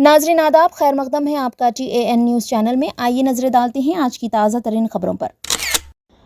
नाज़रीन आदाब, खैर मकदम है आपका TAN न्यूज़ चैनल में। आइए नजरें डालते हैं आज की ताज़ा तरीन खबरों पर।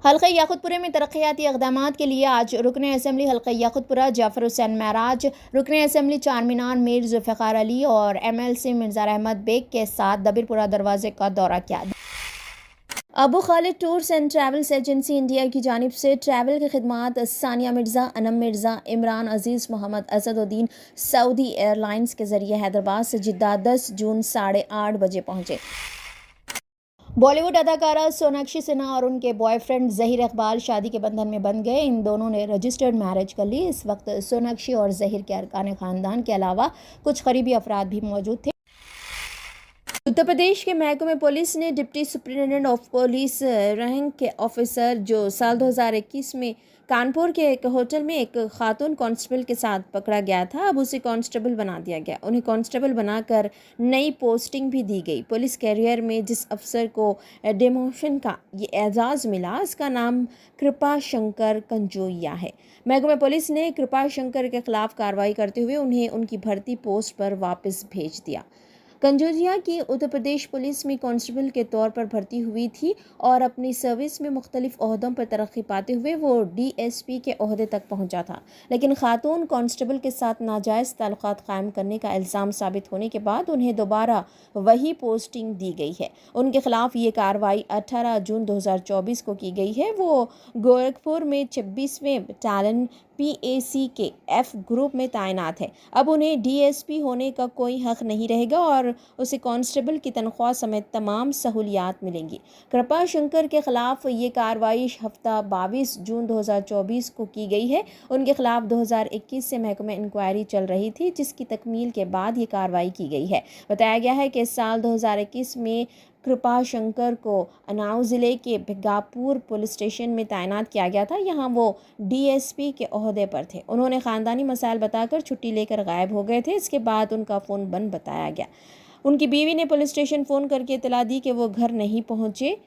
हल्का याकुतपुरा में तरक्याती इक़दामात के लिए आज रुकन असम्बली हल्का याकुतपुरा जाफर हुसैन महराज, रुकन असम्बली चारमीनार मीर जुल्फ़िकार अली और MLC मिर्ज़ा रहमत बेग के साथ दबीरपुरा दरवाजे का दौरा किया। Abu Khalid tours and travels agency India की जानिब से ट्रैवल की खिदमात सानिया मिर्ज़ा, अनम मिर्ज़ा, इमरान अजीज़, मोहम्मद असदुद्दीन सऊदी एयरलाइंस के ज़रिए हैदराबाद से जिद्दा 10 जून 8:30 बजे पहुँचे। बॉलीवुड अदाकारा सोनाक्षी सिन्हा और उनके बॉयफ्रेंड ज़हीर इकबाल शादी के बंधन में बंध गए। इन दोनों ने रजिस्टर्ड मैरिज कर ली। इस वक्त सोनाक्षी और ज़हीर के अरकान ख़ानदान के अलावा कुछ करीबी अफराद भी मौजूद थे। उत्तर प्रदेश के महकमे पुलिस ने deputy superintendent of police rank के ऑफिसर जो साल 2021 में कानपुर के एक होटल में एक खातून कांस्टेबल के साथ पकड़ा गया था, अब उसे कांस्टेबल बना दिया गया। उन्हें कांस्टेबल बनाकर नई पोस्टिंग भी दी गई। पुलिस कैरियर में जिस अफसर को डिमोशन का ये एजाज़ मिला, इसका नाम कृपा शंकर कंजोइया है। महकमे पुलिस ने कृपा शंकर के खिलाफ कार्रवाई करते हुए उन्हें उनकी भर्ती पोस्ट पर वापस भेज दिया। कंजोजिया की उत्तर प्रदेश पुलिस में कांस्टेबल के तौर पर भर्ती हुई थी और अपनी सर्विस में मुख्तलिफ ओहदों पर तरक्की पाते हुए वो DSP के ओहदे तक पहुंचा था। लेकिन खातून कांस्टेबल के साथ नाजायज़ ताल्लुकात कायम करने का इल्ज़ाम साबित होने के बाद उन्हें दोबारा वही पोस्टिंग दी गई है। उनके खिलाफ ये कार्रवाई 18 जून 2024 को की गई है। वो गोरखपुर में 26वें बटालियन PAC के F ग्रुप में तैनात है। अब उन्हें DSP होने का कोई हक नहीं रहेगा और उसे कांस्टेबल की तनख्वाह समेत तमाम सहूलियात मिलेंगी। कृपा शंकर के खिलाफ ये कार्रवाई हफ्ता 22 जून 2024 को की गई है। उनके खिलाफ 2021 से महकमे इंक्वायरी चल रही थी, जिसकी तकमील के बाद ये कार्रवाई की गई है। बताया गया है कि साल 2021 में कृपा शंकर को उन्नाव ज़िले के भिगापुर पुलिस स्टेशन में तैनात किया गया था। यहाँ वो DSP के ओहदे पर थे। उन्होंने ख़ानदानी मसाइल बताकर छुट्टी लेकर गायब हो गए थे। इसके बाद उनका फ़ोन बंद बताया गया। उनकी बीवी ने पुलिस स्टेशन फ़ोन करके इतला दी कि वो घर नहीं पहुँचे।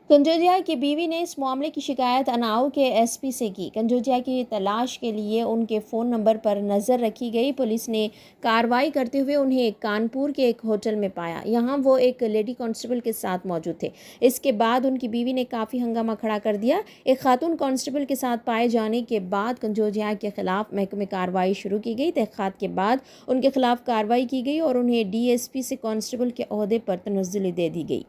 कंजोजिया की बीवी ने इस मामले की शिकायत उन्नाव के SP से की। कंजोजिया की तलाश के लिए उनके फ़ोन नंबर पर नज़र रखी गई। पुलिस ने कार्रवाई करते हुए उन्हें कानपुर के एक होटल में पाया। यहाँ वो एक लेडी कांस्टेबल के साथ मौजूद थे। इसके बाद उनकी बीवी ने काफ़ी हंगामा खड़ा कर दिया। एक खातून कांस्टेबल के साथ पाए जाने के बाद कंजोजिया के खिलाफ महकमे कार्रवाई शुरू की गई। तहक़ीक़ात के बाद उनके खिलाफ कार्रवाई की गई और उन्हें DSP से कांस्टेबल के ओहदे पर तनज़्ज़ुली दे दी गई।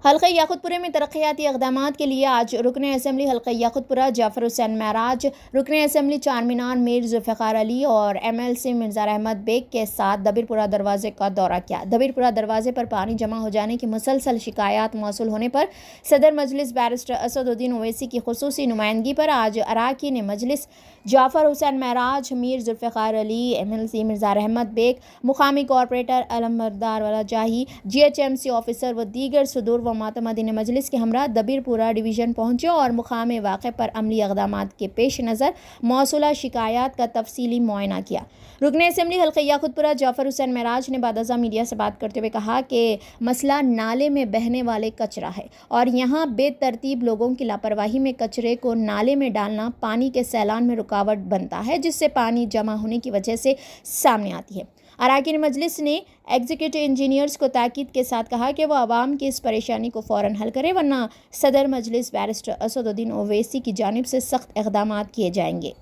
हल्का याकुतपुरा में तरक्याती इक़दामात के लिए आज रुकन असम्बली हल्का याकुतपुरा जाफर हुसैन महराज, रुकन असम्बली चारमीनार मीर जुल्फ़िकार अली और MLC मिर्ज़ा रहमत बेग के साथ दबीरपुरा दरवाजे का दौरा किया। दबीरपुरा दरवाजे पर पानी जमा हो जाने की मुसलसल शिकायत मौसूल होने पर सदर मजलिस बैरिस्टर असदुद्दीन ओवैसी की खुसूसी नुमाइंदगी पर आज अरकान मजलिस जाफर हुसैन महराज, मीर जुल्फ़िकार अली, MLC मिर्ज़ा रहमत बेग, मुकामी कॉरपोरेटर अलमबरदार वाला जाही, GHMC ऑफिसर व दीगर सदूर व मातमदीन मजलिस के हमरा दबीरपुरा डिवीज़न पहुँचे और मुकामी वाक़े पर अमली इक़दामात के पेश नज़र मौसूला शिकायत का तफसीली मुआयना किया। रुकन असम्बली हल्का याकुतपुरा जाफर हुसैन महराज ने बादशाह मीडिया से बात करते हुए कहा कि मसला नाले में बहने वाले कचरा है और यहाँ बेतरतीब लोगों की लापरवाही में कचरे को नाले में डालना पानी के सैलान में रुकावट बनता है, जिससे पानी जमा होने की वजह से सामने आती है। अरकान मजलिस ने एग्जीक्यूटिव इंजीनियर्स को ताकीद के साथ कहा कि वह आवाम की इस परेशानी को फ़ौरन हल करे, वरना सदर मजलिस बैरिस्टर असदुद्दीन ओवैसी की जानिब से सख्त इक़दामात किए जाएंगे।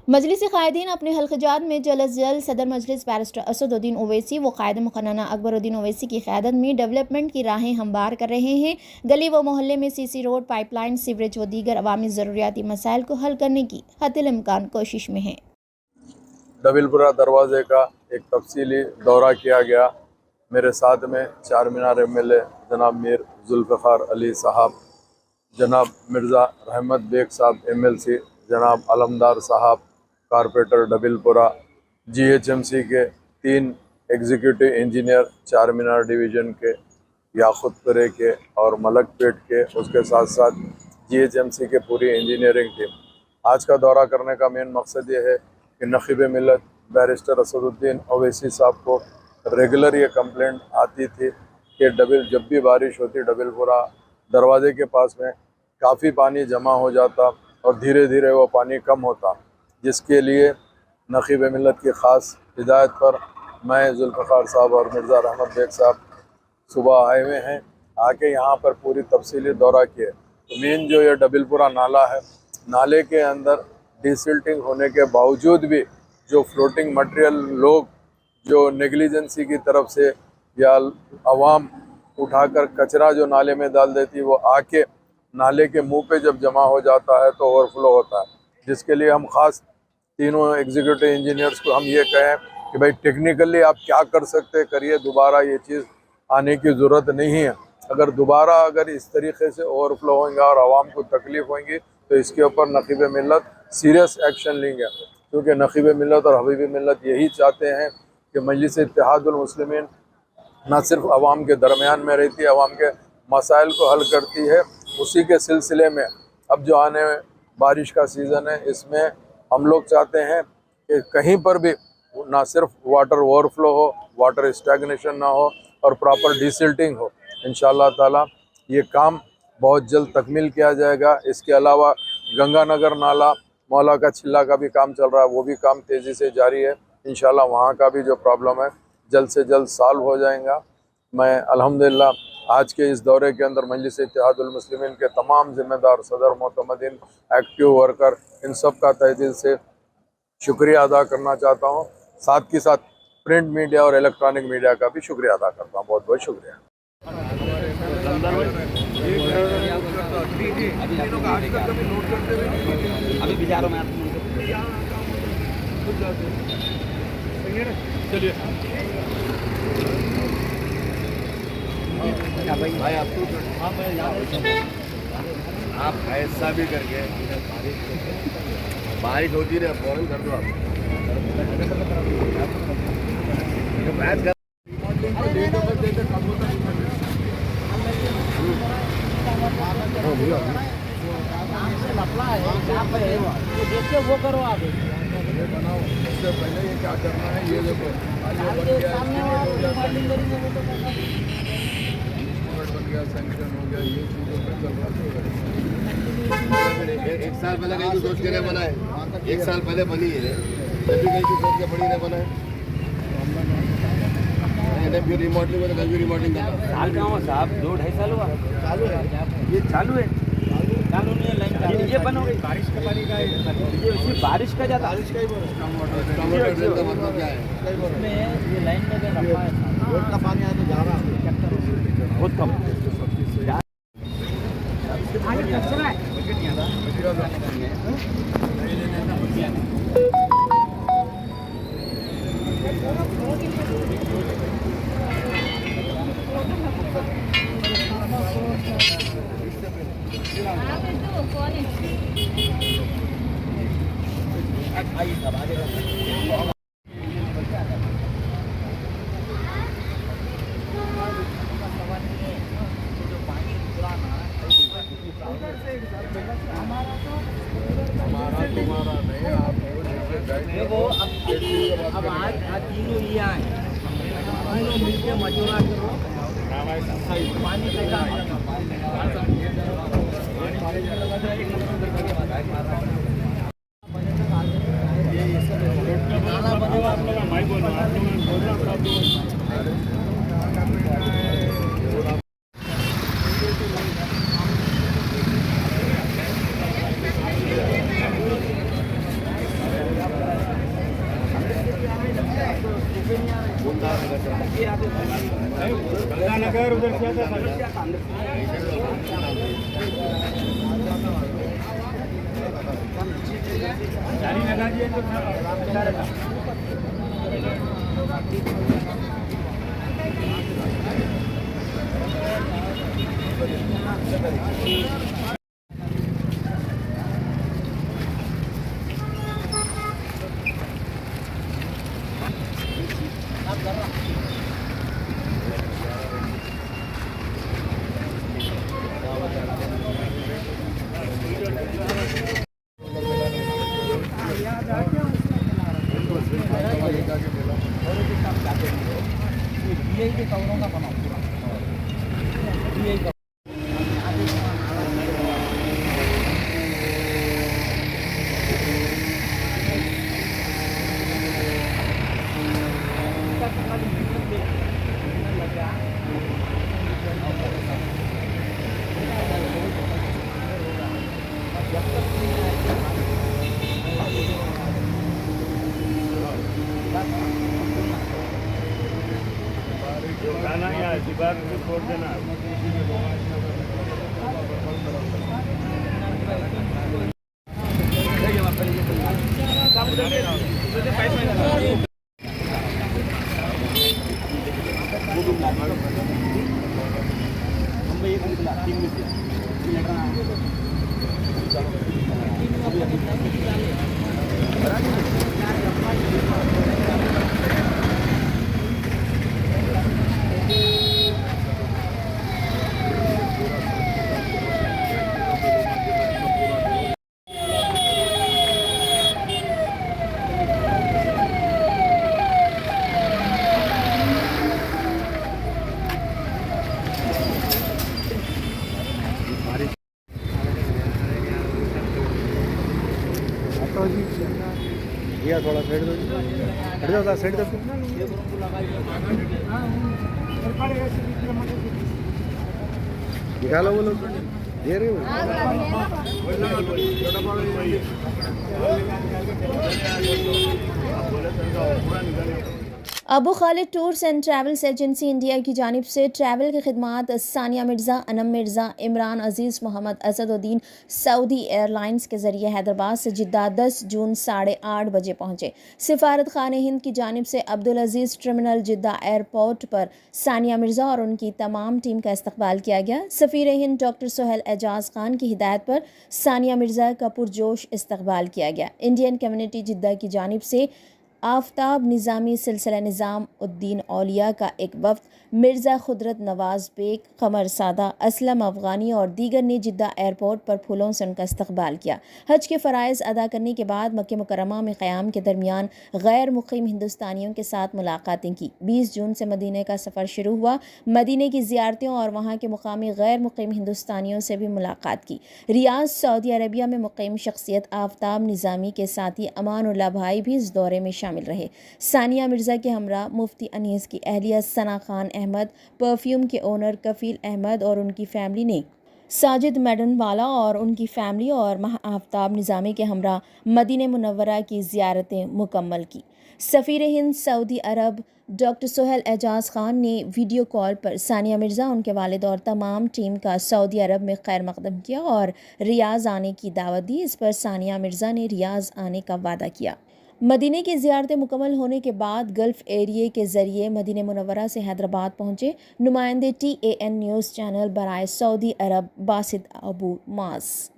मजलिसी कायदीन अपने हल्क़जात में जल्द अज जल्द सदर मजलिस बैरिस्टर असदुद्दीन ओवैसी व कायद मुक़न्ना अकबरुद्दीन ओवैसी की क़यादत में डेवलपमेंट की राहें हमवार कर रहे हैं। गली व मोहल्ले में CC रोड, पाइपलाइन, सीवरेज व दीगर अवामी ज़रूरियाती मसाइल को हल करने की हत्तल इम्कान कोशिश में है। दबीरपुरा दरवाजे का एक तफसीली दौरा किया गया। मेरे साथ में चारमीनार MLA जनाब मीर जुल्फ़िकार अली साहब, जनाब मिर्ज़ा रहमत बेग साहब MLC, जनाब अलमदार साहब कारपोरेटर दबीरपुरा, GHMC के 3 एग्जीक्यूटिव इंजीनियर चारमीनार डिवीज़न के, याकुतपुरे के और मलकपेट के, उसके साथ साथ GHMC के पूरी इंजीनियरिंग टीम। आज का दौरा करने का मेन मकसद ये है कि नक़ीब मिल्लत बैरिस्टर असदुद्दीन ओवैसी साहब को रेगुलर ये कंप्लेंट आती थी कि जब भी बारिश होती दबीरपुरा दरवाजे के पास में काफ़ी पानी जमा हो जाता और धीरे धीरे वो पानी कम होता, जिसके लिए नक़ीब मिल्लत की ख़ास हिदायत पर मैं जुल्फ़िकार साहब और मिर्ज़ा रहमत बेग साहब सुबह आए हुए हैं, आके यहाँ पर पूरी तफसीली दौरा किए। तो मेन जो ये डबिलपुरा नाला है, नाले के अंदर डिसिल्टिंग होने के बावजूद भी जो फ्लोटिंग मटेरियल लोग जो नेग्लिजेंसी की तरफ से या आवाम उठाकर कचरा जो नाले में डाल देती है, वो आके नाले के मुंह पे जब जमा हो जाता है तो ओवरफ्लो होता है, जिसके लिए हम ख़ास तीनों एग्जीक्यूटिव इंजीनियर्स को हम ये कहें कि भाई टेक्निकली आप क्या कर सकते करिए, दोबारा ये चीज़ आने की ज़रूरत नहीं है। अगर दोबारा अगर इस तरीके से ओवरफ्लो होंगे और आवाम को तकलीफ़ होंगी तो इसके ऊपर नक़ीब मिल्लत सीरियस एक्शन लेंगे, क्योंकि नक़ीब मिल्लत और हबीब मिल्लत यही चाहते हैं कि मजलिस इत्तेहादुल मुस्लिमीन न सिर्फ आवाम के दरमियान में रहती है, आवाम के मसाइल को हल करती है। उसी के सिलसिले में अब जो आने बारिश का सीज़न है, इसमें हम लोग चाहते हैं कि कहीं पर भी ना सिर्फ वाटर ओवरफ्लो हो, वाटर स्टैग्नेशन ना हो और प्रॉपर डिसिल्टिंग हो। इंशाअल्लाह ताला ये काम बहुत जल्द तकमील किया जाएगा। इसके अलावा गंगानगर नाला मौला का छिल्ला का भी काम चल रहा है, वो भी काम तेज़ी से जारी है। इंशाअल्लाह वहाँ का भी जो प्रॉब्लम है जल्द से जल्द सॉल्व हो जाएगा। मैं अल्हम्दुलिल्लाह आज के इस दौरे के अंदर मजलिस इत्तेहादुल मुस्लिमीन के तमाम ज़िम्मेदार सदर, मोतमदीन, एक्टिव वर्कर, इन सब का तहे दिल से शुक्रिया अदा करना चाहता हूँ। साथ के साथ प्रिंट मीडिया और इलेक्ट्रॉनिक मीडिया का भी शुक्रिया अदा करता हूँ। बहुत बहुत शुक्रिया। अभी विचारों में चलिए भाई आप ऐसा भी करके बारिश होती रहे, फौरन कर दो आप मैच कर। देखिए वो करो आप बनाओ, उससे पहले ये क्या करना है, ये देखो बन गया, सैंक्शन हो गया, ये चीज़ों पे चल रहा है। एक साल पहले कहीं सोच के नहीं बनाए, एक साल पहले बनी है, जब भी कहीं सोच के बड़ी नहीं बनाए। फिर रिमॉडलिंग में तो कहीं भी रिमॉडलिंग करना साल का हो साहब, 2-2.5 साल हुआ चालू है। ये चालू है, चालू नहीं है, लाइन चालू ये बन हो गई। बारिश का पानी का है, बारिश का ज़्यादा, बारिश का ही का मतलब क्या है इसमें, ये लाइन में रखा है, रोड का पानी आया तो जा रहा है बहुत कम। तुम्हारा नहीं, आप देखो अब आज तीनों ये आए, तीनों मिलकर मशवरा करो, पानी का गंगानगर उधर से जारी लगा दिए तो ये कवरों का बनाओ पूरा ये भैया थोड़ा साइड दो, हट जाओ, साइड दो, निकालो वो लोग दे रहे हो। Abu Khalid tours and travels agency India की जानिब से ट्रैवल की खिदमात सानिया मिर्ज़ा, अनम मिर्ज़ा, इमरान अजीज़, मोहम्मद असदुद्दीन सऊदी एयरलाइंस के ज़रिए हैदराबाद से जिद्दा 10 जून 8:30 बजे पहुँचे। सिफारत खाने हिंद की जानिब से अब्दुल अजीज़ टर्मिनल जिद्दा एयरपोर्ट पर सानिया मिर्ज़ा और उनकी तमाम टीम का इस्तकबाल किया गया। सफ़ीर हिंद डॉक्टर सोहेल एजाज खान की हिदायत पर सानिया मिर्ज़ा का पुरजोश इस्तकबाल किया गया। इंडियन कम्युनिटी जिद्दा की जानिब से आफ्ताब निज़ामी सिलसिला निज़ाम उद्दीन औलिया का एक वफ़द मिर्ज़ा खुदरत नवाज़ बेग, कमर सादा, असलम अफ़गानी और दीगर ने जिद्दा एयरपोर्ट पर फूलों से उनका इस्तकबाल किया। हज के फ़राइज़ अदा करने के बाद मक्के मुकर्रमा में क़याम के दरमियान गैर मुक़ीम हिंदुस्तानियों के साथ मुलाकातें की। 20 जून से मदीने का सफ़र शुरू हुआ। मदीने की ज़ियारतों और वहाँ के मुकामी गैर मुक़ीम हिंदुस्तानियों से भी मुलाकात की। रियाद सऊदी अरबिया में मुक़ीम शख्सियत आफ्ताब निज़ामी के साथी अमानुल्लाह भाई भी इस दौरे में शामिल रहे। सानिया मिर्ज़ा के हमरा मुफ्ती अनीस की अहलिया सना खान अहमद, परफ्यूम के ओनर कफ़ील अहमद और उनकी फ़ैमिली ने साजिद मैडन वाला और उनकी फ़ैमिली और आफ्ताब निज़ामी के हमरा मदीने मुनव्वरा की ज़ियारतें मुकम्मल की। सफ़ीर हिंद सऊदी अरब डॉक्टर सोहेल एजाज खान ने वीडियो कॉल पर सानिया मिर्ज़ा, उनके वालिद और तमाम टीम का सऊदी अरब में खैर मकदम किया और रियाज़ आने की दावत दी। इस पर सानिया मिर्ज़ा ने रियाज़ आने का वादा किया। मदीने की ज़ियारतें मुकम्मल होने के बाद गल्फ़ एरिया के ज़रिए मदीने मुनव्वरा से हैदराबाद पहुँचे नुमाइंदे TAN न्यूज़ चैनल बराए सऊदी अरब बासित अबू मास।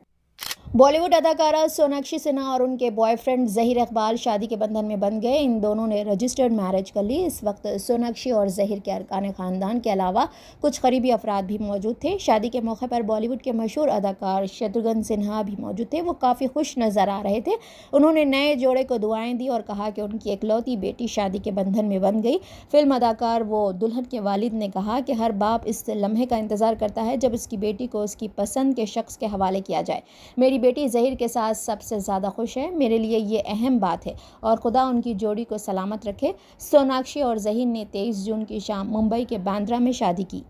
बॉलीवुड अदाकारा सोनाक्षी सिन्हा और उनके बॉयफ्रेंड ज़हीर इकबाल शादी के बंधन में बंध गए। इन दोनों ने रजिस्टर्ड मैरिज कर ली। इस वक्त सोनाक्षी और ज़हीर के अरकान ख़ानदान के अलावा कुछ करीबी अफराद भी मौजूद थे। शादी के मौके पर बॉलीवुड के मशहूर अदाकार शत्रुघ्न सिन्हा भी मौजूद थे। वो काफ़ी खुश नज़र आ रहे थे। उन्होंने नए जोड़े को दुआएं दी और कहा कि उनकी इकलौती बेटी शादी के बंधन में बंध गई। फिल्म अदाकार वो दुल्हन के वालिद ने कहा कि हर बाप इस लम्हे का इंतज़ार करता है जब उसकी बेटी को उसकी पसंद के शख्स के हवाले किया जाए। मेरी बेटी ज़हीर के साथ सबसे ज़्यादा खुश है। मेरे लिए ये अहम बात है और खुदा उनकी जोड़ी को सलामत रखे। सोनाक्षी और ज़हीर ने 23 जून की शाम मुंबई के बांद्रा में शादी की।